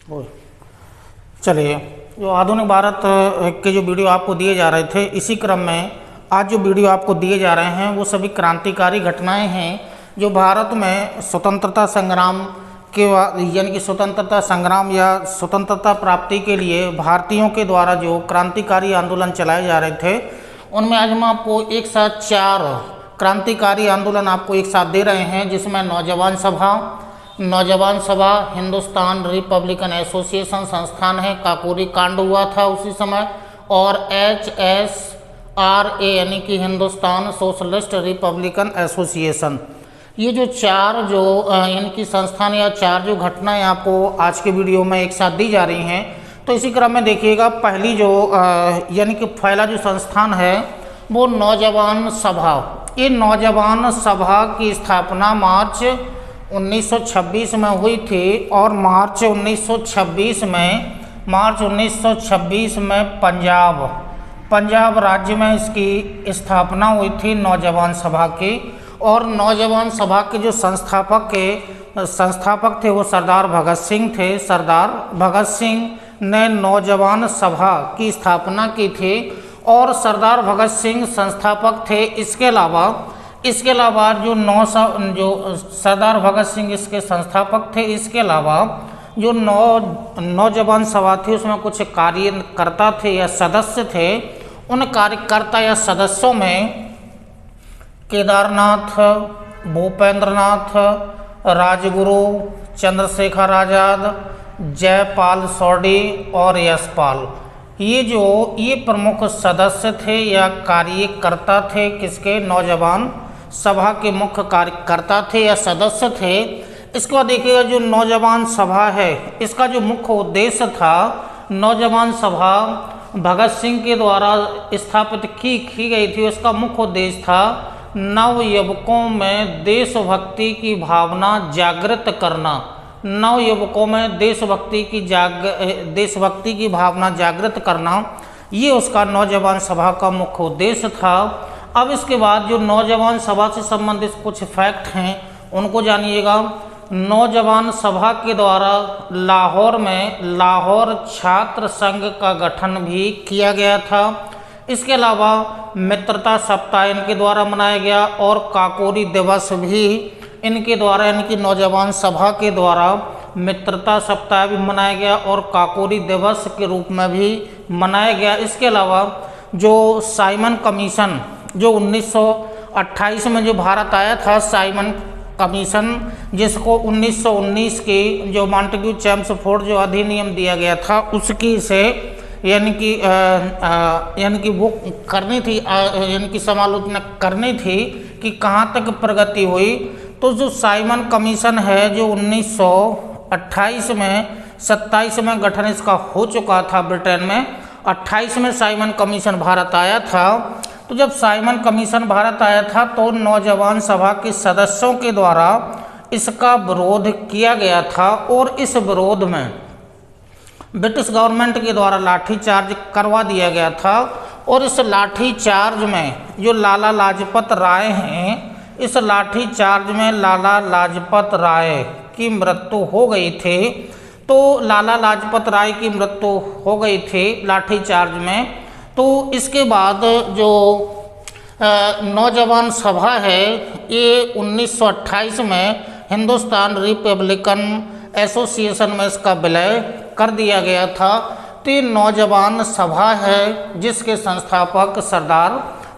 बोल। चलिए, जो आधुनिक भारत के जो वीडियो आपको दिए जा रहे थे, इसी क्रम में आज जो वीडियो आपको दिए जा रहे हैं वो सभी क्रांतिकारी घटनाएं हैं जो भारत में स्वतंत्रता संग्राम के यानी कि स्वतंत्रता संग्राम या स्वतंत्रता प्राप्ति के लिए भारतीयों के द्वारा जो क्रांतिकारी आंदोलन चलाए जा रहे थे, उनमें आज हम आपको एक साथ 4 क्रांतिकारी आंदोलन आपको एक साथ दे रहे हैं, जिसमें नौजवान सभा हिंदुस्तान रिपब्लिकन एसोसिएशन संस्थान है, काकोरी कांड हुआ था उसी समय, और HSRA यानी कि हिंदुस्तान सोशलिस्ट रिपब्लिकन एसोसिएशन। ये जो 4 जो इनकी संस्थान या 4 जो घटनाएं आपको आज के वीडियो में एक साथ दी जा रही हैं, तो इसी क्रम में देखिएगा। पहली जो यानी कि पहला जो संस्थान है वो नौजवान सभा। ये नौजवान सभा की स्थापना मार्च 1926 में हुई थी, और मार्च 1926 में पंजाब राज्य में इसकी स्थापना हुई थी नौजवान सभा की। और नौजवान सभा के जो संस्थापक थे वो सरदार भगत सिंह थे। सरदार भगत सिंह ने नौजवान सभा की स्थापना की थी और सरदार भगत सिंह संस्थापक थे। इसके अलावा जो सरदार भगत सिंह इसके संस्थापक थे, इसके अलावा जो नौजवान सभा थी उसमें कुछ कार्यकर्ता थे या सदस्य थे। उन कार्यकर्ता या सदस्यों में केदारनाथ, भूपेंद्रनाथ, राजगुरु, चंद्रशेखर आज़ाद, जयपाल सौडी और यशपाल, ये प्रमुख सदस्य थे या कार्यकर्ता थे। किसके? नौजवान सभा के मुख्य कार्यकर्ता थे या सदस्य थे। इसके बाद देखिएगा, जो नौजवान सभा है इसका जो मुख्य उद्देश्य था, नौजवान सभा भगत सिंह के द्वारा स्थापित की गई थी। उसका मुख्य उद्देश्य था नव युवकों में देशभक्ति की भावना जागृत करना। नव युवकों में देशभक्ति की भावना जागृत करना, ये उसका नौजवान सभा का मुख्य उद्देश्य था। अब इसके बाद जो नौजवान सभा से संबंधित कुछ फैक्ट हैं उनको जानिएगा। नौजवान सभा के द्वारा लाहौर में लाहौर छात्र संघ का गठन भी किया गया था। इसके अलावा मित्रता सप्ताह इनके द्वारा मनाया गया और काकोरी दिवस भी इनके द्वारा, यानी कि नौजवान सभा के द्वारा मित्रता सप्ताह भी मनाया गया और काकोरी दिवस के रूप में भी मनाया गया। इसके अलावा जो साइमन कमीशन जो 1928 में जो भारत आया था, साइमन कमीशन, जिसको 1919 की जो मॉन्टेग्यू चेम्सफोर्ड जो अधिनियम दिया गया था उसकी से यानी कि वो करनी थी, यानी कि समालोचना करनी थी कि कहाँ तक प्रगति हुई। तो जो साइमन कमीशन है जो 1928 में 27 में गठन इसका हो चुका था ब्रिटेन में, 28 में साइमन कमीशन भारत आया था। तो जब साइमन कमीशन भारत आया था तो नौजवान सभा के सदस्यों के द्वारा इसका विरोध किया गया था और इस विरोध में ब्रिटिश गवर्नमेंट के द्वारा लाठीचार्ज करवा दिया गया था। और इस लाठीचार्ज में जो लाला लाजपत राय हैं, इस लाठीचार्ज में लाला लाजपत राय की मृत्यु हो गई थी। तो लाला लाजपत राय की मृत्यु हो गई थी लाठीचार्ज में। तो इसके बाद जो नौजवान सभा है ये 1928 में हिंदुस्तान रिपब्लिकन एसोसिएशन में इसका विलय कर दिया गया था। तो ये नौजवान सभा है जिसके संस्थापक सरदार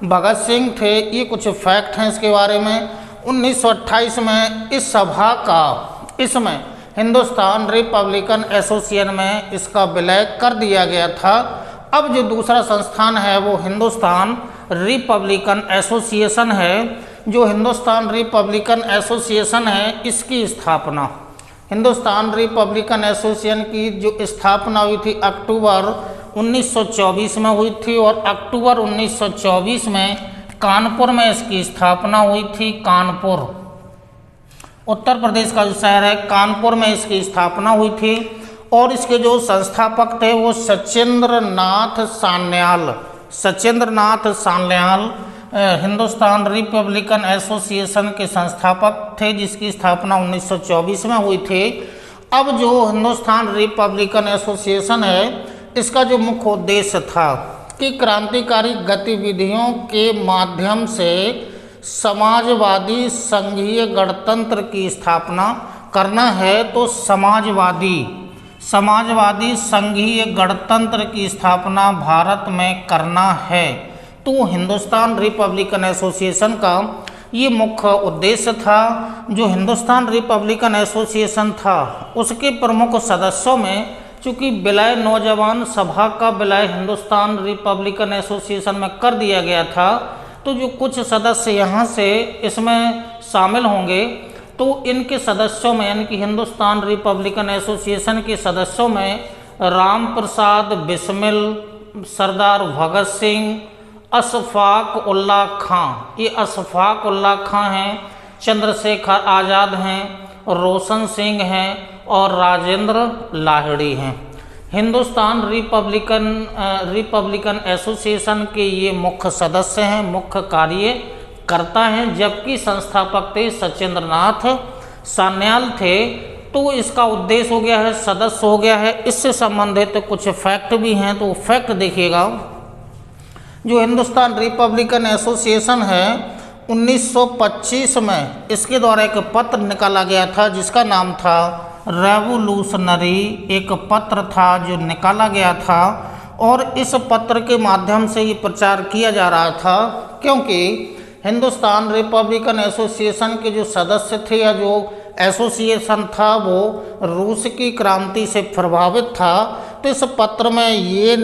भगत सिंह थे। ये कुछ फैक्ट हैं इसके बारे में। 1928 में इस सभा का इसमें हिंदुस्तान रिपब्लिकन एसोसिएशन में इसका विलय कर दिया गया था। अब जो दूसरा संस्थान है वो हिंदुस्तान रिपब्लिकन एसोसिएशन है। जो हिंदुस्तान रिपब्लिकन एसोसिएशन है इसकी स्थापना, हिंदुस्तान रिपब्लिकन एसोसिएशन की जो स्थापना हुई थी अक्टूबर 1924 में हुई थी और अक्टूबर 1924 में कानपुर में इसकी स्थापना हुई थी। कानपुर उत्तर प्रदेश का जो शहर है, कानपुर में इसकी स्थापना हुई थी। और इसके जो संस्थापक थे वो सचिंद्र नाथ सान्याल हिंदुस्तान रिपब्लिकन एसोसिएशन के संस्थापक थे, जिसकी स्थापना 1924 में हुई थी। अब जो हिंदुस्तान रिपब्लिकन एसोसिएशन है, इसका जो मुख्य उद्देश्य था कि क्रांतिकारी गतिविधियों के माध्यम से समाजवादी संघीय गणतंत्र की स्थापना करना है। तो समाजवादी संघीय गणतंत्र की स्थापना भारत में करना है। तो हिंदुस्तान रिपब्लिकन एसोसिएशन का ये मुख्य उद्देश्य था। जो हिंदुस्तान रिपब्लिकन एसोसिएशन था उसके प्रमुख सदस्यों में, चूँकि विलय नौजवान सभा का विलय हिंदुस्तान रिपब्लिकन एसोसिएशन में कर दिया गया था, तो जो कुछ सदस्य यहाँ से इसमें शामिल होंगे, तो इनके सदस्यों में यानी कि हिंदुस्तान रिपब्लिकन एसोसिएशन के सदस्यों में राम प्रसाद बिस्मिल, सरदार भगत सिंह, अशफाक उल्ला खां, ये अशफाक उल्ला खां हैं, चंद्रशेखर आज़ाद हैं, रोशन सिंह हैं और राजेंद्र लाहिड़ी हैं। हिंदुस्तान रिपब्लिकन एसोसिएशन के ये मुख्य सदस्य हैं, मुख्य कार्यकर्ता हैं, जबकि संस्थापक थे सचिंद्र नाथ सान्याल थे। तो इसका उद्देश्य हो गया है, सदस्य हो गया है। इससे संबंधित कुछ फैक्ट भी हैं, तो फैक्ट देखिएगा। जो हिंदुस्तान रिपब्लिकन एसोसिएशन है 1925 में इसके द्वारा एक पत्र निकाला गया था जिसका नाम था रेवोल्यूशनरी। एक पत्र था जो निकाला गया था और इस पत्र के माध्यम से ये प्रचार किया जा रहा था, क्योंकि हिंदुस्तान रिपब्लिकन एसोसिएशन के जो सदस्य थे या जो एसोसिएशन था वो रूस की क्रांति से प्रभावित था। तो इस पत्र में ये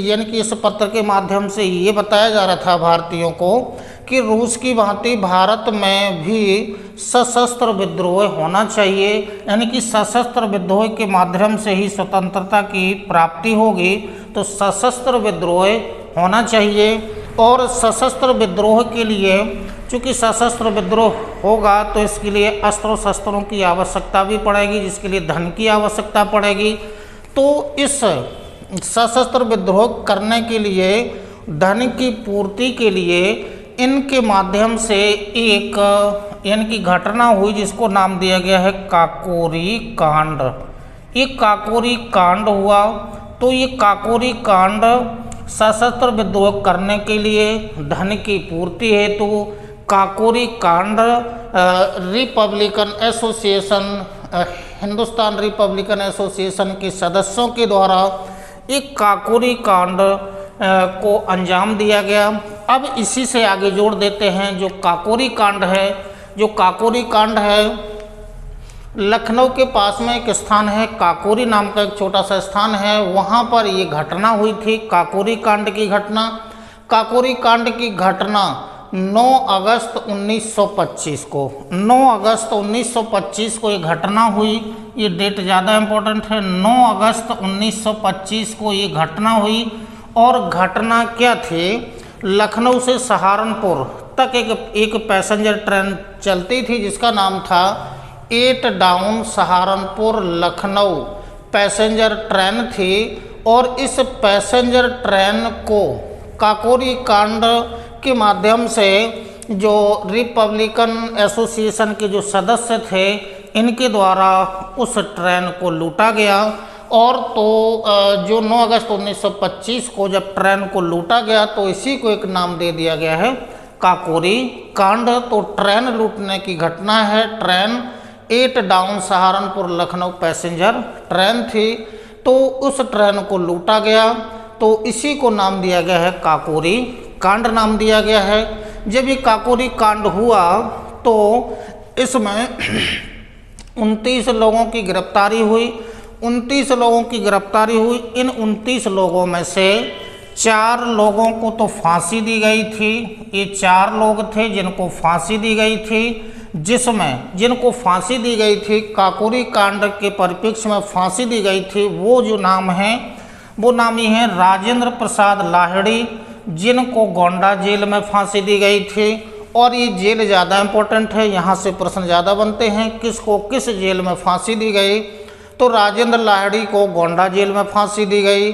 यानी कि इस पत्र के माध्यम से ये बताया जा रहा था भारतीयों को कि रूस की भांति भारत में भी सशस्त्र विद्रोह होना चाहिए, यानी कि सशस्त्र विद्रोह के माध्यम से ही स्वतंत्रता की प्राप्ति होगी। तो सशस्त्र विद्रोह होना चाहिए और सशस्त्र विद्रोह के लिए, चूँकि सशस्त्र विद्रोह होगा तो इसके लिए अस्त्रों शस्त्रों की आवश्यकता भी पड़ेगी, जिसके लिए धन की आवश्यकता पड़ेगी। तो इस सशस्त्र विद्रोह करने के लिए धन की पूर्ति के लिए इनके माध्यम से एक यानी कि घटना हुई जिसको नाम दिया गया है काकोरी कांड। ये काकोरी कांड हुआ। तो ये काकोरी कांड सशस्त्र विद्रोह करने के लिए धन की पूर्ति हेतु काकोरी कांड Republican association, Hindustan Republican association के सदस्यों के द्वारा एक काकोरी कांड को अंजाम दिया गया। अब इसी से आगे जोड़ देते हैं जो काकोरी कांड है। जो काकोरी कांड है, लखनऊ के पास में एक स्थान है, काकोरी नाम का एक छोटा सा स्थान है, वहाँ पर ये घटना हुई थी, काकोरी कांड की घटना। काकोरी कांड की घटना 9 अगस्त 1925 को 9 अगस्त 1925 को ये घटना हुई। ये डेट ज़्यादा इम्पोर्टेंट है। 9 अगस्त 1925 को ये घटना हुई। और घटना क्या थी, लखनऊ से सहारनपुर तक एक पैसेंजर ट्रेन चलती थी जिसका नाम था 8 down Saharanpur Lucknow passenger train थी। और इस पैसेंजर ट्रेन को काकोरी कांड के माध्यम से जो रिपब्लिकन एसोसिएशन के जो सदस्य थे इनके द्वारा उस ट्रेन को लूटा गया। और तो जो 9 अगस्त 1925 को जब ट्रेन को लूटा गया तो इसी को एक नाम दे दिया गया है काकोरी कांड। तो ट्रेन लूटने की घटना है। Train 8 down Saharanpur Lucknow passenger train थी, तो उस ट्रेन को लूटा गया, तो इसी को नाम दिया गया है काकोरी कांड नाम दिया गया है। जब ये काकोरी कांड हुआ तो इसमें 29 लोगों की गिरफ्तारी हुई। 29 लोगों की गिरफ्तारी हुई। इन 29 लोगों में से 4 लोगों को तो फांसी दी गई थी। ये 4 लोग थे जिनको फांसी दी गई थी, जिसमें जिनको फांसी दी गई थी काकोरी कांड के परिप्रेक्ष्य में फांसी दी गई थी, वो जो नाम है वो नामी है राजेंद्र प्रसाद लाहिड़ी, जिनको गोंडा जेल में फांसी दी गई थी। और ये जेल ज़्यादा इम्पोर्टेंट है, यहाँ से प्रश्न ज़्यादा बनते हैं। किसको किस जेल में फांसी दी गई, तो राजेंद्र लाहिड़ी को गोंडा जेल में फांसी दी गई।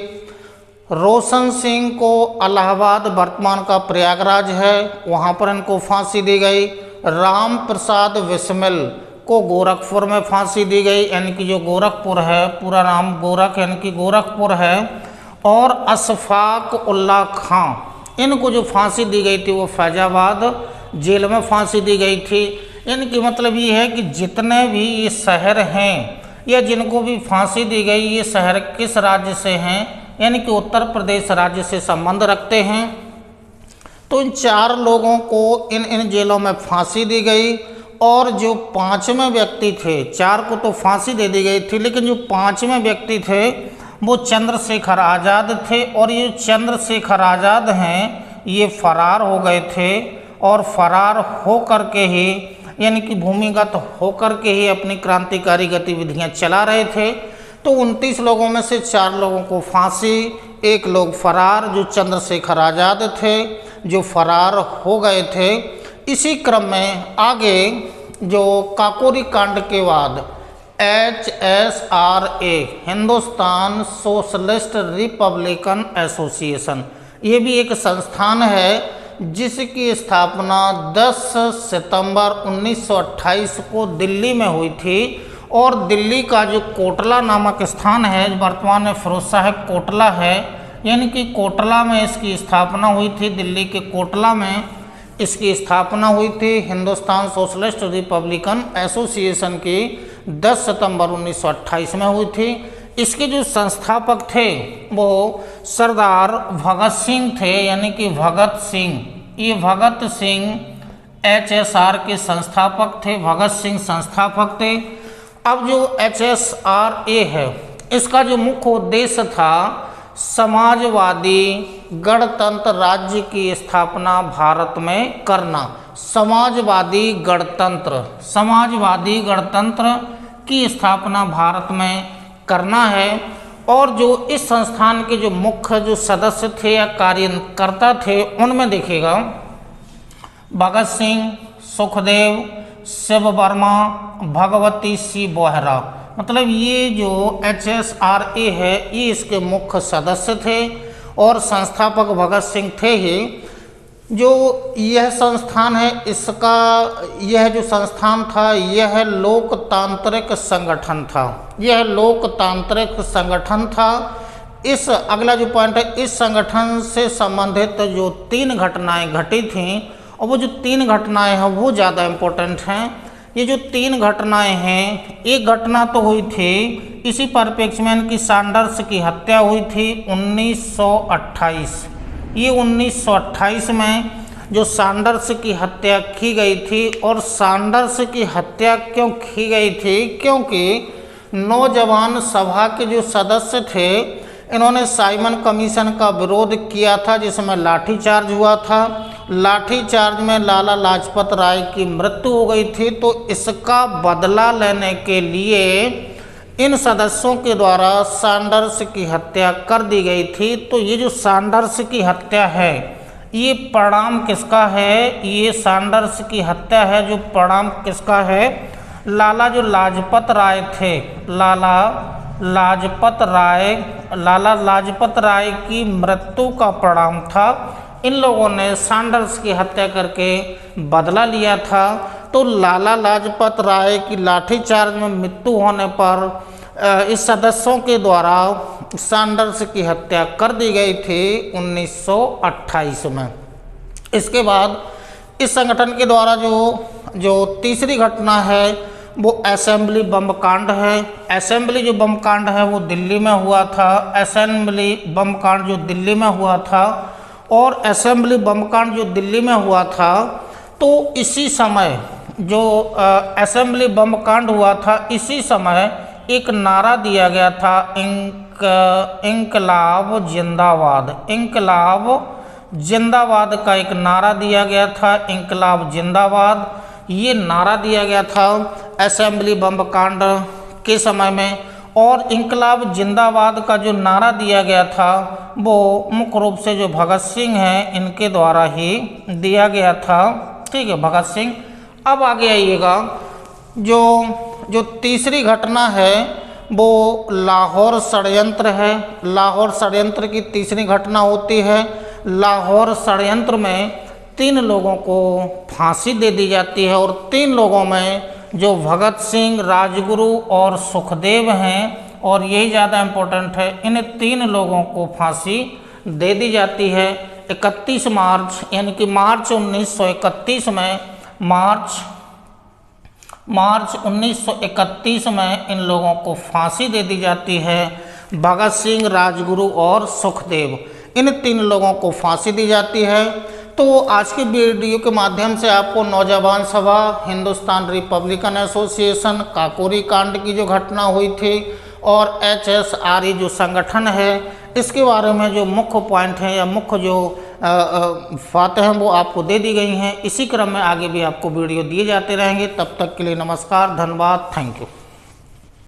रोशन सिंह को इलाहाबाद वर्तमान का प्रयागराज है वहाँ पर इनको फांसी दी गई। राम प्रसाद बिस्मिल को गोरखपुर में फांसी दी गई, यानी कि जो गोरखपुर है, पूरा नाम गोरख यानी कि गोरखपुर है। और अशफाक उल्लाह खां, इनको जो फांसी दी गई थी वो फैजाबाद जेल में फांसी दी गई थी। यानी कि मतलब ये है कि जितने भी ये शहर हैं या जिनको भी फांसी दी गई, ये शहर किस राज्य से हैं, यानी कि उत्तर प्रदेश राज्य से संबंध रखते हैं। तो इन 4 लोगों को इन जेलों में फांसी दी गई। और जो 5वें व्यक्ति थे, 4 को तो फांसी दे दी गई थी, लेकिन जो 5वें व्यक्ति थे वो चंद्रशेखर आज़ाद थे। और ये चंद्रशेखर आज़ाद हैं, ये फरार हो गए थे और फरार हो कर के ही, यानी कि भूमिगत होकर के ही अपनी क्रांतिकारी गतिविधियां चला रहे थे। तो 29 लोगों में से 4 लोगों को फांसी, 1 लोग फरार जो चंद्रशेखर आज़ाद थे, जो फरार हो गए थे। इसी क्रम में आगे जो काकोरी कांड के बाद HSRA, Hindustan socialist Republican association, ये भी एक संस्थान है जिसकी स्थापना 10 सितंबर 1928 को दिल्ली में हुई थी। और दिल्ली का जो कोटला नामक स्थान है, वर्तमान में फिरोज शाह कोटला है, यानी कि कोटला में इसकी स्थापना हुई थी। दिल्ली के कोटला में इसकी स्थापना हुई थी। हिंदुस्तान सोशलिस्ट रिपब्लिकन एसोसिएशन की 10 सितंबर 1928 में हुई थी। इसके जो संस्थापक थे वो सरदार भगत सिंह थे, यानी कि भगत सिंह, ये भगत सिंह HSR के संस्थापक थे, भगत सिंह संस्थापक थे। अब जो HSRA है, इसका जो मुख्य उद्देश्य था समाजवादी गणतंत्र राज्य की स्थापना भारत में करना। समाजवादी गणतंत्र की स्थापना भारत में करना है। और जो इस संस्थान के जो मुख्य जो सदस्य थे या कार्यकर्ता थे, उनमें देखिएगा भगत सिंह, सुखदेव, शिव वर्मा, भगवती सी बोहरा, मतलब ये जो HSRA है ये इसके मुख्य सदस्य थे और संस्थापक भगत सिंह थे ही। जो यह संस्थान है, इसका यह जो संस्थान था यह लोकतांत्रिक संगठन था, यह लोकतांत्रिक संगठन था। इस अगला जो पॉइंट है, इस संगठन से संबंधित जो 3 घटनाएं घटी थीं, और वो जो 3 घटनाएं हैं वो ज़्यादा इम्पोर्टेंट हैं। ये जो 3 घटनाएं हैं, एक घटना तो हुई थी इसी परिप्रेक्ष्य में कि सैंडर्स की हत्या हुई थी 1928। ये 1928 में जो सैंडर्स की हत्या की गई थी। और सैंडर्स की हत्या क्यों की गई थी? क्योंकि नौजवान सभा के जो सदस्य थे, इन्होंने साइमन कमीशन का विरोध किया था, जिसमें लाठीचार्ज हुआ था। लाठीचार्ज में लाला लाजपत राय की मृत्यु हो गई थी। तो इसका बदला लेने के लिए इन सदस्यों के द्वारा सैंडर्स की हत्या कर दी गई थी। तो ये जो सैंडर्स की हत्या है, ये परिणाम किसका है? ये सैंडर्स की हत्या है जो परिणाम किसका है? लाला जो लाजपत राय थे, लाला लाजपत राय की मृत्यु का परिणाम था। इन लोगों ने सैंडर्स की हत्या करके बदला लिया था। तो लाला लाजपत राय की लाठीचार्ज में मृत्यु होने पर इस सदस्यों के द्वारा सैंडर्स की हत्या कर दी गई थी 1928 में। इसके बाद इस संगठन के द्वारा जो तीसरी घटना है वो असेंबली बम कांड है। असेंबली जो बम कांड है वो दिल्ली में हुआ था। असेंबली बम कांड जो दिल्ली में हुआ था, और असेंबली बम कांड जो दिल्ली में हुआ था, तो इसी समय जो असेंबली बम कांड हुआ था, इसी समय एक नारा दिया गया था, इंकलाब जिंदाबाद। इंकलाब जिंदाबाद का एक नारा दिया गया था, इंकलाब जिंदाबाद, ये नारा दिया गया था असेंबली बम कांड के समय में। और इंकलाब जिंदाबाद का जो नारा दिया गया था वो मुख्य रूप से जो भगत सिंह हैं इनके द्वारा ही दिया गया था। ठीक है, भगत सिंह। अब आगे आइएगा, जो तीसरी घटना है वो लाहौर षड्यंत्र है। लाहौर षड्यंत्र की तीसरी घटना होती है। लाहौर षड्यंत्र में 3 लोगों को फांसी दे दी जाती है और 3 लोगों में जो भगत सिंह, राजगुरु और सुखदेव हैं, और यही ज़्यादा इम्पोर्टेंट है, इन 3 लोगों को फांसी दे दी जाती है 31 मार्च, यानी कि मार्च 1931 में, मार्च 1931 में इन लोगों को फांसी दे दी जाती है। भगत सिंह, राजगुरु और सुखदेव, इन 3 लोगों को फांसी दी जाती है। तो आज की वीडियो के माध्यम से आपको नौजवान सभा, हिंदुस्तान रिपब्लिकन एसोसिएशन, काकोरी कांड की जो घटना हुई थी और HSRE जो संगठन है, इसके बारे में जो मुख्य पॉइंट हैं या मुख्य जो बातें हैं वो आपको दे दी गई हैं। इसी क्रम में आगे भी आपको वीडियो दिए जाते रहेंगे। तब तक के लिए नमस्कार, धन्यवाद, थैंक यू।